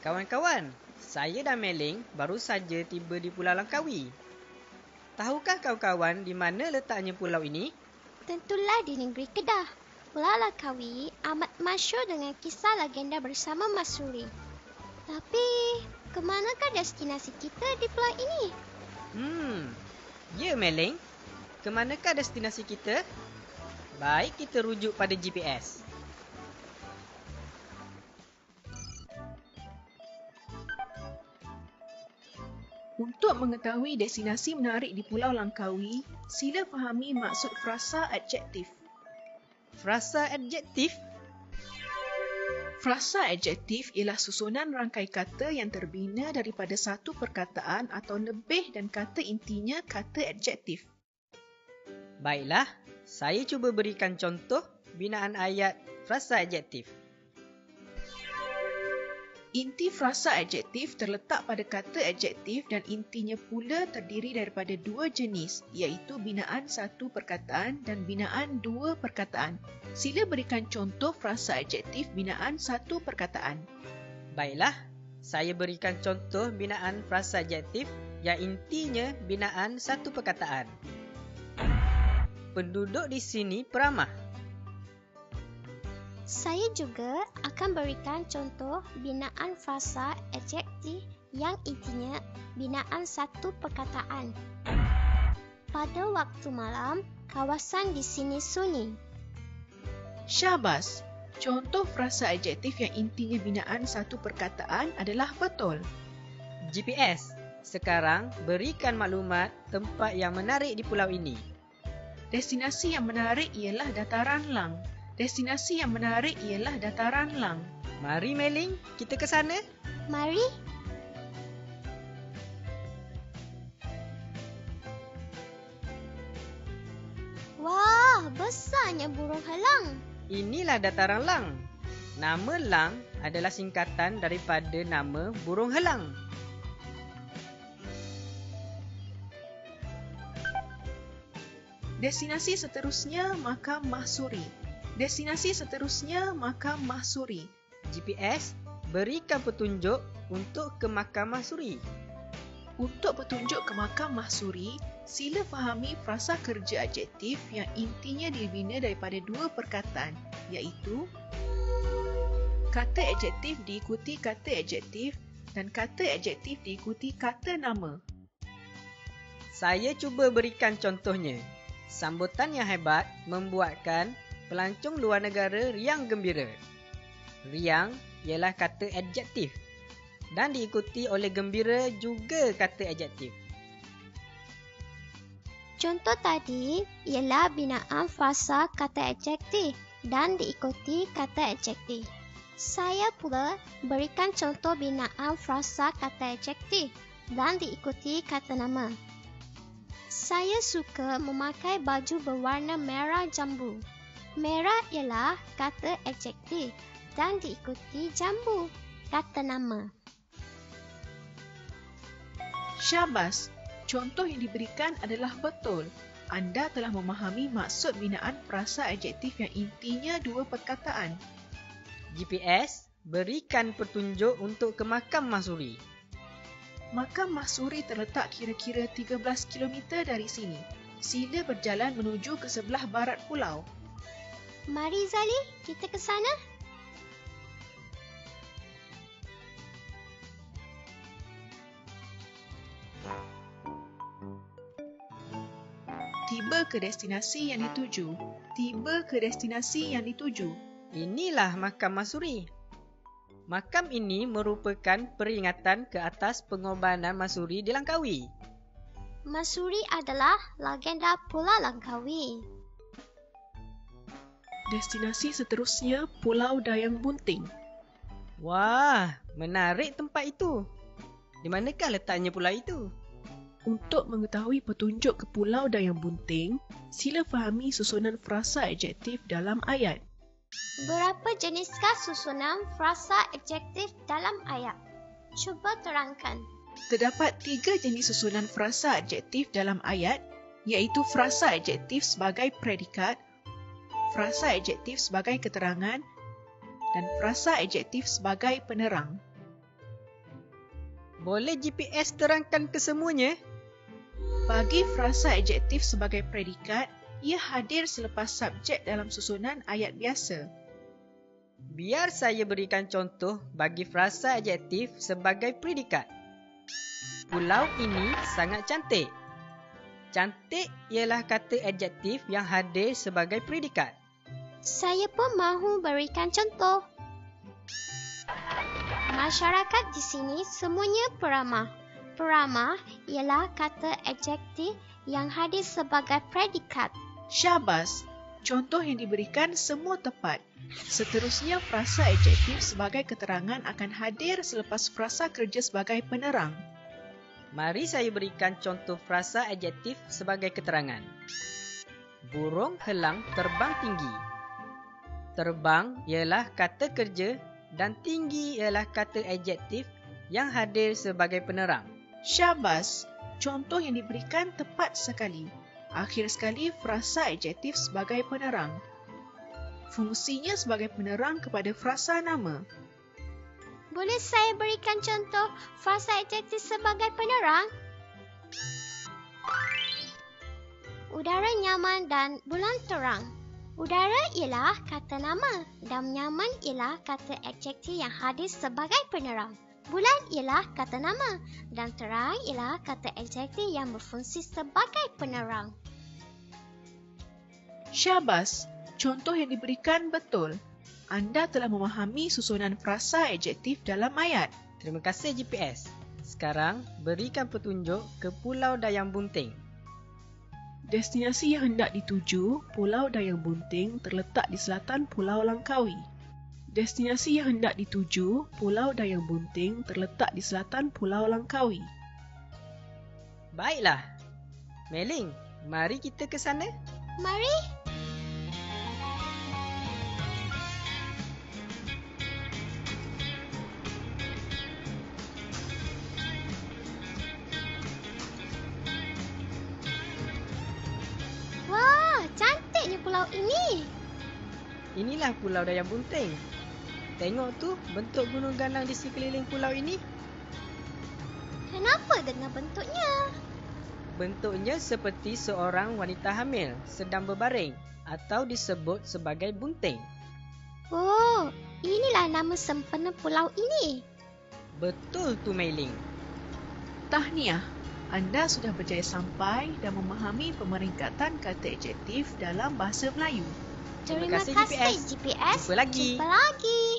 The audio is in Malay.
Kawan-kawan, saya dan Meling baru saja tiba di Pulau Langkawi. Tahukah kawan-kawan di mana letaknya pulau ini? Tentulah di negeri Kedah. Pulau Langkawi amat masyhur dengan kisah legenda bersama Mas Suri. Tapi, ke manakah destinasi kita di pulau ini? Ya Meling, ke manakah destinasi kita? Baik kita rujuk pada GPS. Untuk mengetahui destinasi menarik di Pulau Langkawi, sila fahami maksud frasa adjektif. Frasa adjektif? Frasa adjektif ialah susunan rangkai kata yang terbina daripada satu perkataan atau lebih dan kata intinya kata adjektif. Baiklah, saya cuba berikan contoh binaan ayat frasa adjektif. Inti frasa adjektif terletak pada kata adjektif dan intinya pula terdiri daripada dua jenis, iaitu binaan satu perkataan dan binaan dua perkataan. Sila berikan contoh frasa adjektif binaan satu perkataan. Baiklah, saya berikan contoh binaan frasa adjektif yang intinya binaan satu perkataan. Penduduk di sini peramah. Saya juga akan berikan contoh binaan frasa adjektif yang intinya binaan satu perkataan. Pada waktu malam, kawasan di sini sunyi. Syabas! Contoh frasa adjektif yang intinya binaan satu perkataan adalah betul. GPS, sekarang berikan maklumat tempat yang menarik di pulau ini. Destinasi yang menarik ialah Dataran Lang. Destinasi yang menarik ialah Dataran Lang. Mari Meling, kita ke sana. Mari. Wah, besarnya burung helang. Inilah Dataran Lang. Nama Lang adalah singkatan daripada nama burung helang. Destinasi seterusnya Makam Mahsuri. Destinasi seterusnya Makam Mahsuri. GPS, berikan petunjuk untuk ke Makam Mahsuri. Untuk petunjuk ke Makam Mahsuri, sila fahami frasa kerja adjektif yang intinya dibina daripada dua perkataan, iaitu kata adjektif diikuti kata adjektif dan kata adjektif diikuti kata nama. Saya cuba berikan contohnya. Sambutan yang hebat membuatkan pelancong luar negara riang gembira. Riang ialah kata adjektif dan diikuti oleh gembira juga kata adjektif. Contoh tadi ialah binaan frasa kata adjektif dan diikuti kata adjektif. Saya pula berikan contoh binaan frasa kata adjektif dan diikuti kata nama. Saya suka memakai baju berwarna merah jambu. Merah ialah kata adjektif dan diikuti jambu, kata nama. Syabas! Contoh yang diberikan adalah betul. Anda telah memahami maksud binaan frasa adjektif yang intinya dua perkataan. GPS, berikan petunjuk untuk ke Makam Mahsuri. Makam Mahsuri terletak kira-kira 13 km dari sini. Sila berjalan menuju ke sebelah barat pulau. Mari Zali, kita ke sana. Tiba ke destinasi yang dituju. Tiba ke destinasi yang dituju. Inilah Makam Mahsuri. Makam ini merupakan peringatan ke atas pengorbanan Mahsuri di Langkawi. Mahsuri adalah legenda Pulau Langkawi. Destinasi seterusnya Pulau Dayang Bunting. Wah, menarik tempat itu. Di manakah letaknya pulau itu? Untuk mengetahui petunjuk ke Pulau Dayang Bunting, sila fahami susunan frasa adjektif dalam ayat. Berapa jeniskah susunan frasa adjektif dalam ayat? Cuba terangkan. Terdapat 3 jenis susunan frasa adjektif dalam ayat, iaitu frasa adjektif sebagai predikat, frasa adjektif sebagai keterangan dan frasa adjektif sebagai penerang. Boleh GPS terangkan kesemuanya? Bagi frasa adjektif sebagai predikat, ia hadir selepas subjek dalam susunan ayat biasa. Biar saya berikan contoh bagi frasa adjektif sebagai predikat. Pulau ini sangat cantik. Cantik ialah kata adjektif yang hadir sebagai predikat. Saya pun mahu berikan contoh. Masyarakat di sini semuanya peramah. Peramah ialah kata adjektif yang hadir sebagai predikat. Syabas, contoh yang diberikan semua tepat. Seterusnya, frasa adjektif sebagai keterangan akan hadir selepas frasa kerja sebagai penerang. Mari saya berikan contoh frasa adjektif sebagai keterangan. Burung helang terbang tinggi. Terbang ialah kata kerja dan tinggi ialah kata adjektif yang hadir sebagai penerang. Syabas, contoh yang diberikan tepat sekali. Akhir sekali, frasa adjektif sebagai penerang. Fungsinya sebagai penerang kepada frasa nama. Boleh saya berikan contoh frasa adjektif sebagai penerang? Udara nyaman dan bulan terang. Udara ialah kata nama dan nyaman ialah kata adjektif yang hadir sebagai penerang. Bulan ialah kata nama dan terang ialah kata adjektif yang berfungsi sebagai penerang. Syabas, contoh yang diberikan betul. Anda telah memahami susunan frasa adjektif dalam ayat. Terima kasih GPS. Sekarang berikan petunjuk ke Pulau Dayang Bunting. Destinasi yang hendak dituju, Pulau Dayang Bunting, terletak di selatan Pulau Langkawi. Destinasi yang hendak dituju, Pulau Dayang Bunting, terletak di selatan Pulau Langkawi. Baiklah. Meling, mari kita ke sana. Mari. Wah, cantiknya pulau ini. Inilah Pulau Dayang Bunting. Tengok tu bentuk gunung ganang di sekeliling pulau ini. Kenapa dengan bentuknya? Bentuknya seperti seorang wanita hamil sedang berbaring atau disebut sebagai bunting. Oh, inilah nama sempena pulau ini. Betul tu Meiling. Tahniah, anda sudah berjaya sampai dan memahami pemeringkatan kata adjektif dalam bahasa Melayu. Terima kasih GPS. Jumpa lagi. Jumpa lagi.